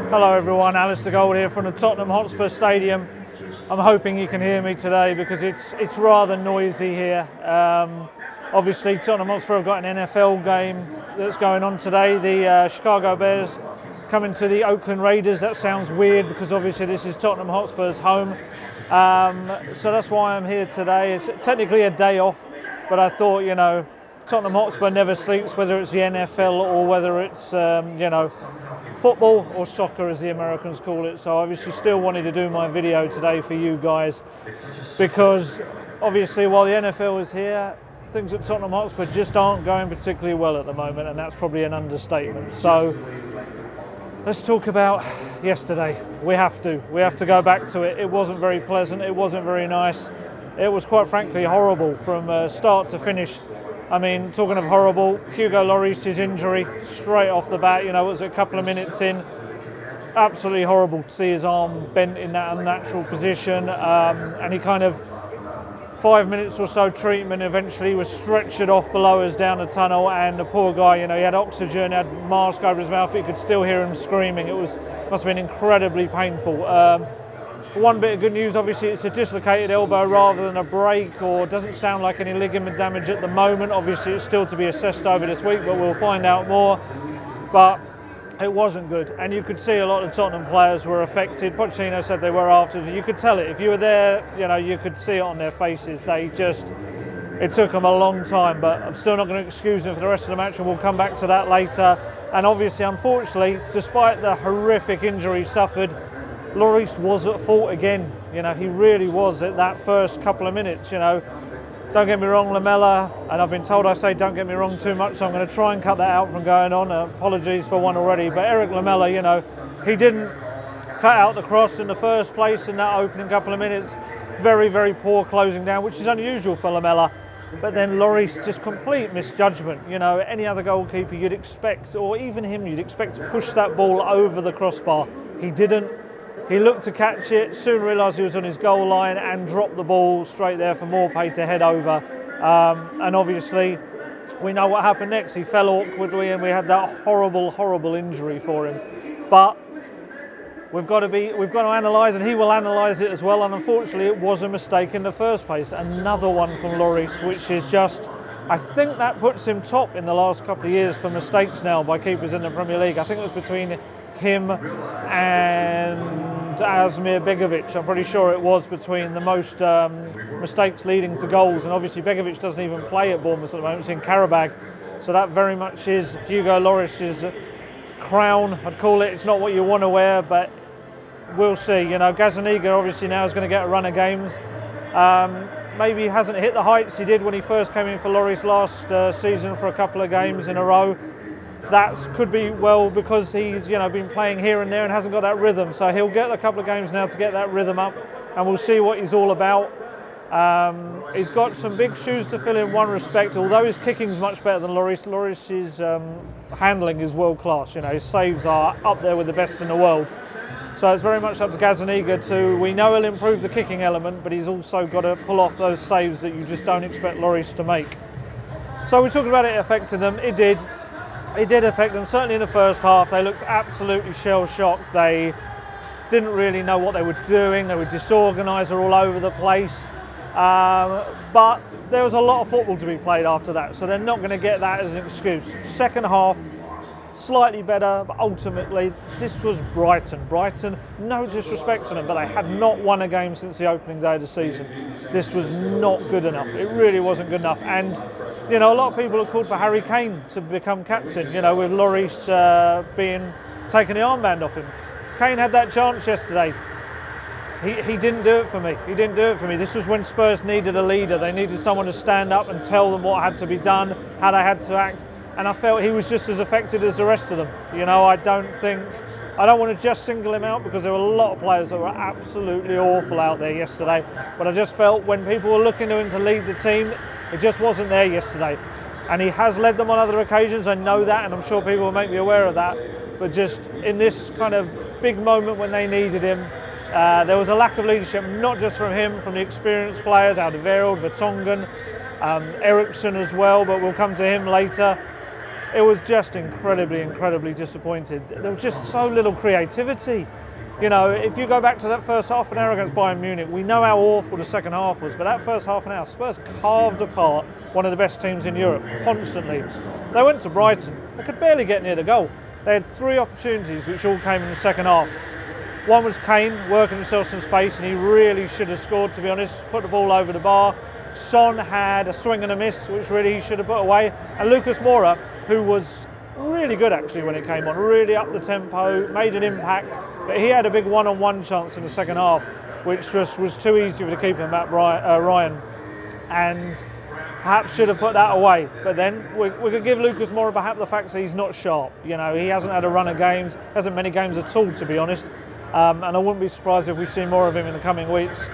Hello everyone, Alistair Gold here from the Tottenham Hotspur Stadium. I'm hoping you can hear me today because it's rather noisy here. Obviously Tottenham Hotspur have got an NFL game that's going on today. The Chicago Bears coming to the Oakland Raiders. That sounds weird because obviously this is Tottenham Hotspur's home. So that's why I'm here today. It's technically a day off, but I thought, Tottenham Hotspur never sleeps, whether it's the NFL or whether it's, football or soccer as the Americans call it. So I obviously still wanted to do my video today for you guys because obviously while the NFL is here, things at Tottenham Hotspur just aren't going particularly well at the moment, and that's probably an understatement. So let's talk about yesterday. We have to go back to it. It wasn't very pleasant, it wasn't very nice. It was quite frankly horrible from start to finish. I mean, talking of horrible, Hugo Lloris' injury straight off the bat, it was a couple of minutes in. Absolutely horrible to see his arm bent in that unnatural position. And he kind of, 5 minutes or so treatment, eventually was stretchered off below us down the tunnel, and the poor guy, he had oxygen, had mask over his mouth, but you could still hear him screaming. Must have been incredibly painful. One bit of good news, obviously it's a dislocated elbow rather than a break, or doesn't sound like any ligament damage at the moment. Obviously it's still to be assessed over this week, but we'll find out more. But it wasn't good, and you could see a lot of Tottenham players were affected. Pochettino said they were after. You could tell it. If you were there, you could see it on their faces. It took them a long time, but I'm still not going to excuse them for the rest of the match, and we'll come back to that later. And obviously, unfortunately, despite the horrific injury suffered, Lloris was at fault again. He really was at that first couple of minutes. Don't get me wrong, Lamela, and I've been told I say don't get me wrong too much, so I'm going to try and cut that out from going on. Apologies for one already, but Eric Lamela, he didn't cut out the cross in the first place in that opening couple of minutes. Very, very poor closing down, which is unusual for Lamela. But then Lloris, just complete misjudgment. Any other goalkeeper you'd expect, or even him, you'd expect to push that ball over the crossbar. He didn't. He looked to catch it, soon realised he was on his goal line and dropped the ball straight there for Mauricio to head over. And obviously, we know what happened next. He fell awkwardly and we had that horrible, horrible injury for him. But we've got to analyse, and he will analyse it as well. And unfortunately, it was a mistake in the first place. Another one from Lloris, which is just, I think that puts him top in the last couple of years for mistakes now by keepers in the Premier League. I think it was between him and Asmir Begovic. I'm pretty sure it was between the most mistakes leading to goals, and obviously Begovic doesn't even play at Bournemouth at the moment. It's in Karabag, so that very much is Hugo Lloris' crown, I'd call it. It's not what you want to wear, but we'll see. Gazzaniga obviously now is going to get a run of games. Maybe he hasn't hit the heights he did when he first came in for Lloris last season for a couple of games in a row. That could be because he's been playing here and there and hasn't got that rhythm. So he'll get a couple of games now to get that rhythm up, and we'll see what he's all about. He's got some big shoes to fill in one respect. Although his kicking's much better than Lloris, Lloris's handling is world class. His saves are up there with the best in the world. So it's very much up to Gazzaniga we know he'll improve the kicking element, but he's also got to pull off those saves that you just don't expect Lloris to make. So we're talking about it affecting them. It did. It did affect them, certainly in the first half. They looked absolutely shell-shocked. They didn't really know what they were doing. They were disorganised all over the place. But there was a lot of football to be played after that, so they're not going to get that as an excuse. Second half, slightly better, but ultimately this was Brighton. Brighton, no disrespect to them, but they had not won a game since the opening day of the season. This was not good enough. It really wasn't good enough. And a lot of people have called for Harry Kane to become captain, with Lloris taking the armband off him. Kane had that chance yesterday. He didn't do it for me. He didn't do it for me. This was when Spurs needed a leader. They needed someone to stand up and tell them what had to be done, how they had to act. And I felt he was just as affected as the rest of them. I don't want to just single him out because there were a lot of players that were absolutely awful out there yesterday. But I just felt when people were looking to him to lead the team, it just wasn't there yesterday. And he has led them on other occasions, I know that, and I'm sure people will make me aware of that. But just in this kind of big moment when they needed him, there was a lack of leadership, not just from him, from the experienced players, Alderweireld, Vertonghen, Eriksson as well, but we'll come to him later. it was just incredibly disappointed. There was just so little creativity. You know, if you go back to that first half an hour against Bayern Munich, we know how awful the second half was, but that first half an hour, Spurs carved apart one of the best teams in Europe constantly. They went to Brighton, they could barely get near the goal. They had 3 opportunities which all came in the second half. One was Kane working himself some space, and he really should have scored, to be honest, put the ball over the bar. Son had a swing and a miss, which really he should have put away. And Lucas Moura, who was really good actually when it came on, really up the tempo, made an impact, but he had a big one-on-one chance in the second half, which was too easy for the keeper, Matt Ryan, and perhaps should have put that away. But then we could give Lucas Moura perhaps the fact that he's not sharp. You know, he hasn't had a run of games, hasn't many games at all, to be honest, and I wouldn't be surprised if we see more of him in the coming weeks,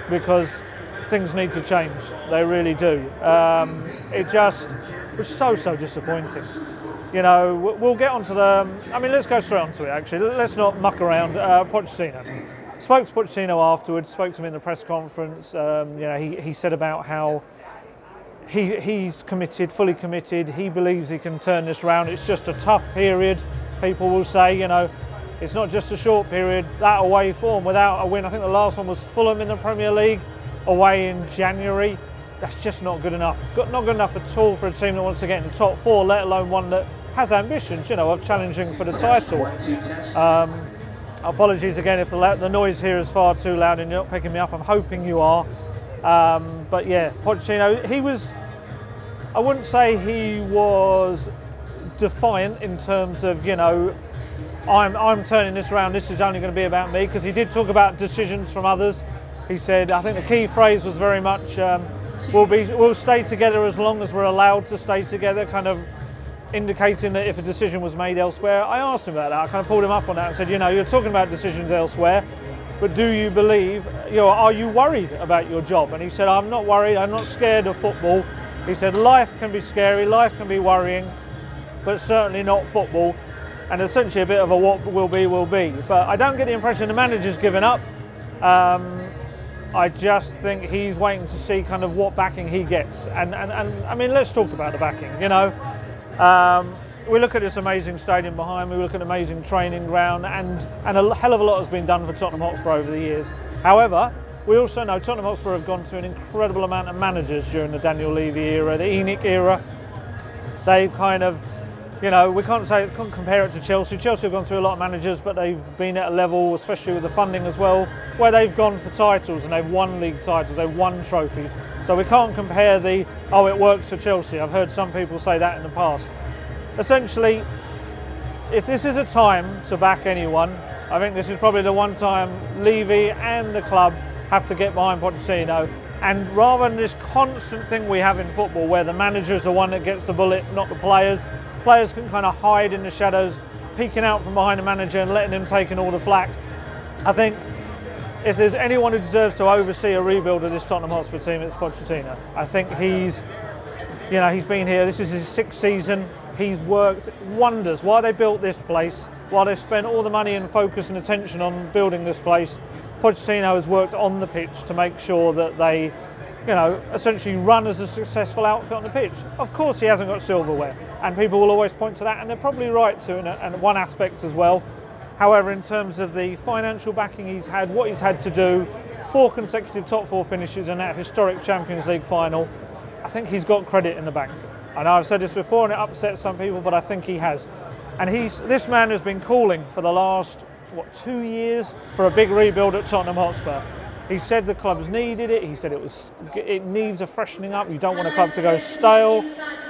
because things need to change. They really do. It just was so disappointing. You know, we'll get onto let's go straight onto it actually. Let's not muck around. Pochettino. Spoke to Pochettino afterwards, spoke to him in the press conference. You know, he said about how he's committed, fully committed. He believes he can turn this around. It's just a tough period. People will say, you know, it's not just a short period. That away form without a win, I think the last one was Fulham in the Premier League, away in January. That's just not good enough. Not good enough at all for a team that wants to get in the top 4, let alone one that has ambitions, you know, of challenging for the title. Apologies again if the noise here is far too loud and you're not picking me up. I'm hoping you are. But yeah, Pochettino, I wouldn't say he was defiant in terms of, you know, I'm turning this around, this is only going to be about me, because he did talk about decisions from others. He said, I think the key phrase was very much, we'll stay together as long as we're allowed to stay together, kind of indicating that if a decision was made elsewhere. I asked him about that, I kind of pulled him up on that and said, you know, you're talking about decisions elsewhere, but do you believe, you know, are you worried about your job? And he said, I'm not worried, I'm not scared of football. He said, life can be scary, life can be worrying, but certainly not football. And essentially a bit of a what will be, will be. But I don't get the impression the manager's given up. I just think he's waiting to see kind of what backing he gets. And I mean, let's talk about the backing, you know. We look at this amazing stadium behind me, we look at an amazing training ground, and a hell of a lot has been done for Tottenham Hotspur over the years. However, we also know Tottenham Hotspur have gone through an incredible amount of managers during the Daniel Levy era, the ENIC era. They've kind of, you know, we can't compare it to Chelsea. Chelsea have gone through a lot of managers, but they've been at a level, especially with the funding as well, where they've gone for titles and they've won league titles, they've won trophies. So we can't compare it works for Chelsea. I've heard some people say that in the past. Essentially, if this is a time to back anyone, I think this is probably the one time Levy and the club have to get behind Pochettino. And rather than this constant thing we have in football where the manager is the one that gets the bullet, not the players, players can kind of hide in the shadows, peeking out from behind the manager and letting him take in all the flack. I think if there's anyone who deserves to oversee a rebuild of this Tottenham Hotspur team, it's Pochettino. I think he's been here, this is his 6th season, he's worked wonders. While they built this place, while they spent all the money and focus and attention on building this place, Pochettino has worked on the pitch to make sure that they, you know, essentially run as a successful outfit on the pitch. Of course he hasn't got silverware, and people will always point to that, and they're probably right to in one aspect as well. However, in terms of the financial backing he's had, what he's had to do, 4 consecutive top 4 finishes and that historic Champions League final, I think he's got credit in the bank. I know I've said this before and it upsets some people, but I think he has. And this man has been calling for the last, 2 years for a big rebuild at Tottenham Hotspur. He said the club's needed it. He said it needs a freshening up. You don't want a club to go stale.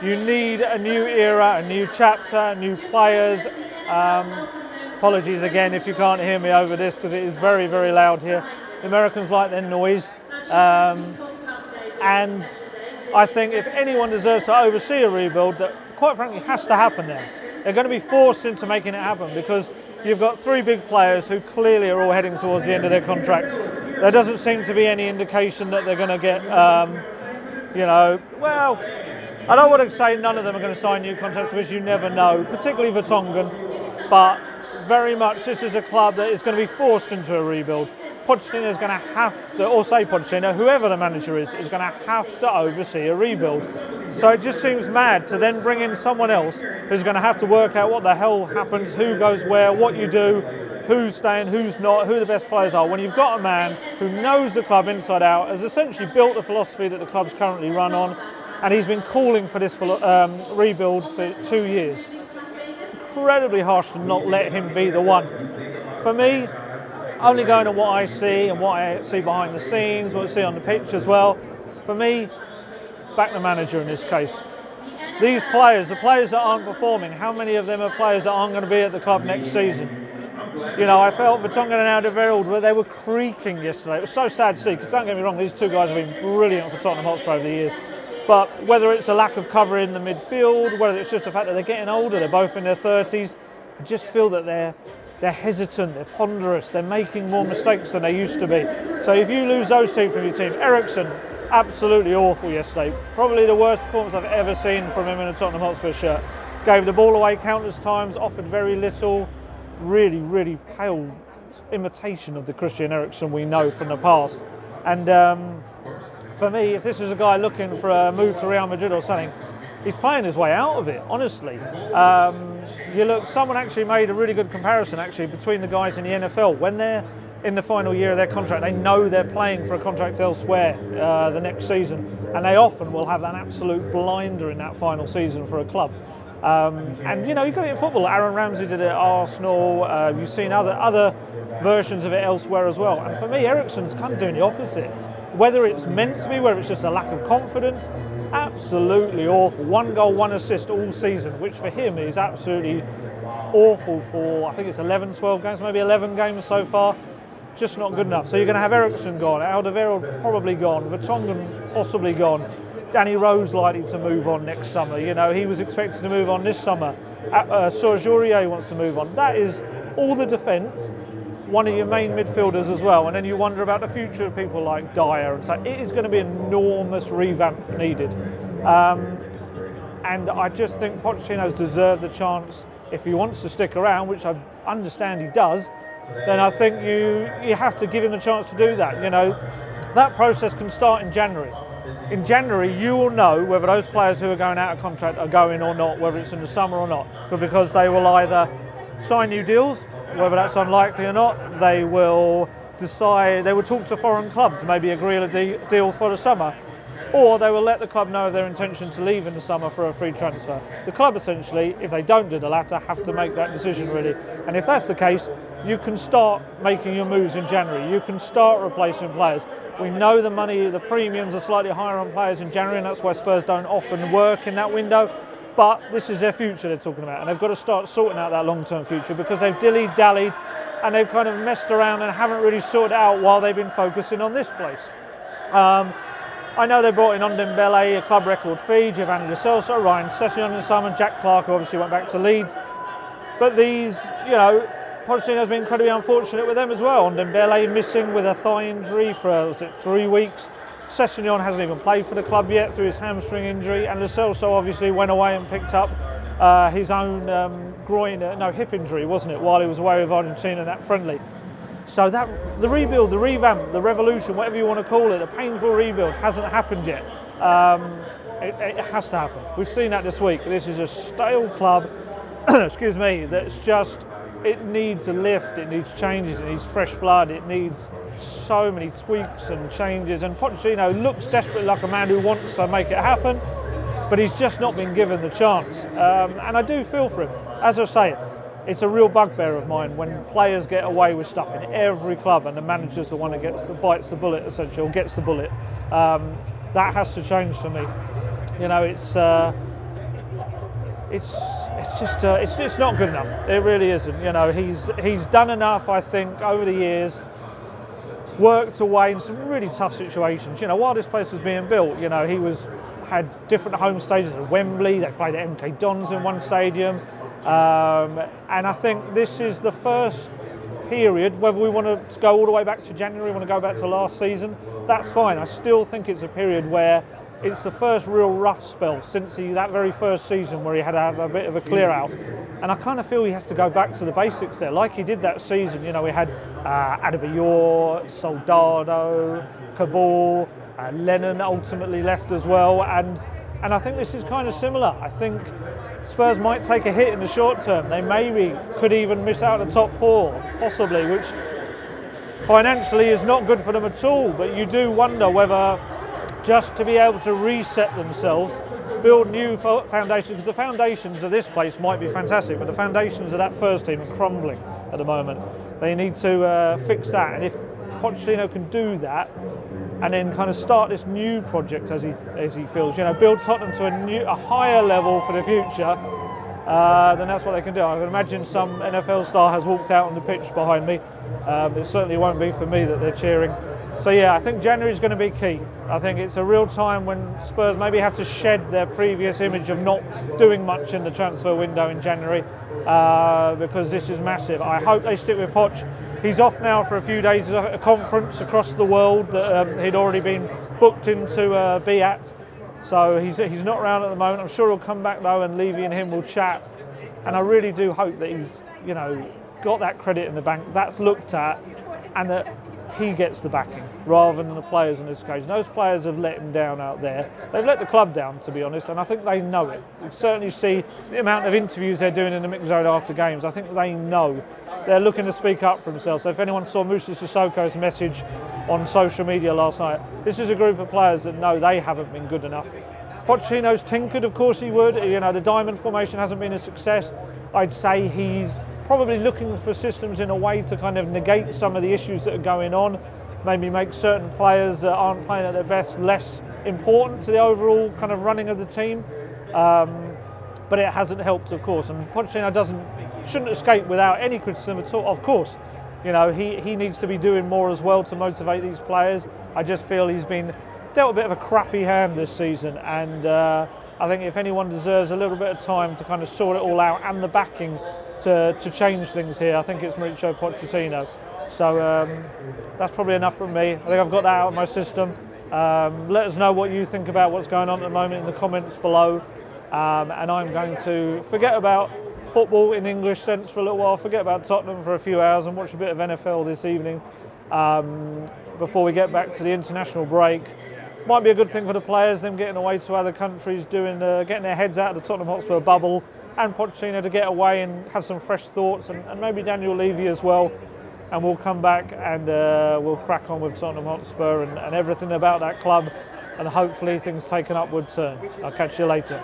You need a new era, a new chapter, new players. Apologies again if you can't hear me over this because it is very, very loud here. The Americans like their noise. And I think if anyone deserves to oversee a rebuild, that quite frankly has to happen there. They're going to be forced into making it happen because you've got 3 big players who clearly are all heading towards the end of their contract. There doesn't seem to be any indication that they're going to get, you know, well, I don't want to say none of them are going to sign new contracts because you never know, particularly Vertonghen. But very much this is a club that is going to be forced into a rebuild. Pochettino is going to have to, or say Pochettino, whoever the manager is going to have to oversee a rebuild. So it just seems mad to then bring in someone else who's going to have to work out what the hell happens, who goes where, what you do, who's staying, who's not, who the best players are. When you've got a man who knows the club inside out, has essentially built the philosophy that the club's currently run on, and he's been calling for this rebuild for 2 years. Incredibly harsh to not let him be the one. For me, only going on what I see and what I see behind the scenes, what I see on the pitch as well, for me, back the manager in this case. These players, the players that aren't performing, how many of them are players that aren't going to be at the club next season? You know, I felt Vertonghen and Alderweireld, where they were creaking yesterday. It was so sad to see, because don't get me wrong, these two guys have been brilliant for Tottenham Hotspur over the years. But whether it's a lack of cover in the midfield, whether it's just the fact that they're getting older, they're both in their 30s, I just feel that they're hesitant, they're ponderous, they're making more mistakes than they used to be. So if you lose those two from your team, Eriksen, absolutely awful yesterday. Probably the worst performance I've ever seen from him in a Tottenham Hotspur shirt. Gave the ball away countless times, offered very little. Really, really pale imitation of the Christian Eriksen we know from the past. And for me, if this is a guy looking for a move to Real Madrid or something, he's playing his way out of it, honestly. Someone actually made a really good comparison actually between the guys in the NFL. When they're in the final year of their contract, they know they're playing for a contract elsewhere the next season, and they often will have an absolute blinder in that final season for a club. And you know, you've got it in football. Aaron Ramsey did it at Arsenal. You've seen other versions of it elsewhere as well. And for me, Eriksen's kind of doing the opposite. Whether it's meant to be, whether it's just a lack of confidence, absolutely awful. 1 goal, 1 assist all season, which for him is absolutely awful for, I think it's 11, 12 games, maybe 11 games so far. Just not good enough. So you're going to have Eriksen gone, Alderweireld probably gone, Vertonghen possibly gone. Danny Rose likely to move on next summer. You know, he was expected to move on this summer. Serge Aurier wants to move on. That is all the defence, one of your main midfielders as well. And then you wonder about the future of people like Dyer. And so it is going to be an enormous revamp needed. And I just think Pochettino's deserved the chance. If he wants to stick around, which I understand he does, then I think you have to give him the chance to do that. You know, that process can start in January. In January, you will know whether those players who are going out of contract are going or not, whether it's in the summer or not. But because they will either sign new deals, whether that's unlikely or not, they will decide, they will talk to foreign clubs, maybe agree on a deal for the summer, or they will let the club know of their intention to leave in the summer for a free transfer. The club essentially, if they don't do the latter, have to make that decision really. And if that's the case, you can start making your moves in January. You can start replacing players. We know the money, the premiums are slightly higher on players in January, and that's why Spurs don't often work in that window. But this is their future they're talking about, and they've got to start sorting out that long-term future because they've dilly-dallied and they've kind of messed around and haven't really sorted it out while they've been focusing on this place. I know they brought in Dembele, a club record fee, Giovanni Lo Celso, Ryan Sessegnon and Simon, Jack Clarke, who obviously went back to Leeds. But these, you know, Pochettino's been incredibly unfortunate with them as well. Dembele missing with a thigh injury for 3 weeks. Sessegnon hasn't even played for the club yet through his hamstring injury, and Lo Celso obviously went away and picked up his own hip injury, wasn't it, while he was away with Argentina in that friendly. So that the rebuild, the revamp, the revolution, whatever you want to call it, a painful rebuild hasn't happened yet. It has to happen. We've seen that this week. This is a stale club, excuse me, that's just, it needs a lift, it needs changes, it needs fresh blood, it needs so many tweaks and changes. And Pochettino looks desperately like a man who wants to make it happen, but he's just not been given the chance. And I do feel for him. As I say, it's a real bugbear of mine when players get away with stuff in every club and the manager's the one that bites the bullet, essentially, or gets the bullet. That has to change for me. You know, it's not good enough. It really isn't. You know, he's done enough, I think, over the years. Worked away in some really tough situations. You know, while this place was being built, you know, had different home stages at Wembley. They played at MK Dons in one stadium, and I think this is the first period. Whether we want to go all the way back to January, want to go back to last season, that's fine. I still think it's a period where it's the first real rough spell since that very first season where he had to have a bit of a clear out. And I kind of feel he has to go back to the basics there, like he did that season. You know, we had Adebayor, Soldado, Kabul, Lennon ultimately left as well. And I think this is kind of similar. I think Spurs might take a hit in the short term. They maybe could even miss out the top 4, possibly, which financially is not good for them at all. But you do wonder whether just to be able to reset themselves, build new foundations, because the foundations of this place might be fantastic, but the foundations of that first team are crumbling at the moment. They need to fix that, and if Pochettino can do that, and then kind of start this new project as he feels, you know, build Tottenham to a higher level for the future, then that's what they can do. I can imagine some NFL star has walked out on the pitch behind me. It certainly won't be for me that they're cheering. So yeah, I think January is going to be key. I think it's a real time when Spurs maybe have to shed their previous image of not doing much in the transfer window in January, because this is massive. I hope they stick with Poch. He's off now for a few days at a conference across the world that he'd already been booked in to be at. So he's not around at the moment. I'm sure he'll come back though, and Levy and him will chat. And I really do hope that he's, you know, got that credit in the bank, that's looked at, and that he gets the backing rather than the players on this occasion. Those players have let him down out there. They've let the club down, to be honest, and I think they know it. You certainly see the amount of interviews they're doing in the mix zone after games. I think they know. They're looking to speak up for themselves. So if anyone saw Mauricio Sissoko's message on social media last night, this is a group of players that know they haven't been good enough. Pochettino's tinkered, of course he would. You know, the diamond formation hasn't been a success. I'd say he's probably looking for systems in a way to kind of negate some of the issues that are going on, maybe make certain players that aren't playing at their best less important to the overall kind of running of the team. But it hasn't helped, of course, and Pochettino shouldn't escape without any criticism at all. Of course, you know, he needs to be doing more as well to motivate these players. I just feel he's been dealt a bit of a crappy hand this season, and I think if anyone deserves a little bit of time to kind of sort it all out and the backing to change things here, I think it's Mauricio Pochettino. So that's probably enough from me. I think I've got that out of my system. Let us know what you think about what's going on at the moment in the comments below. And I'm going to forget about football in English sense for a little while, forget about Tottenham for a few hours and watch a bit of NFL this evening before we get back to the international break. Might be a good thing for the players, them getting away to other countries, getting their heads out of the Tottenham Hotspur bubble, and Pochettino to get away and have some fresh thoughts, and maybe Daniel Levy as well. And we'll come back and we'll crack on with Tottenham Hotspur and everything about that club, and hopefully things take an upward turn. I'll catch you later.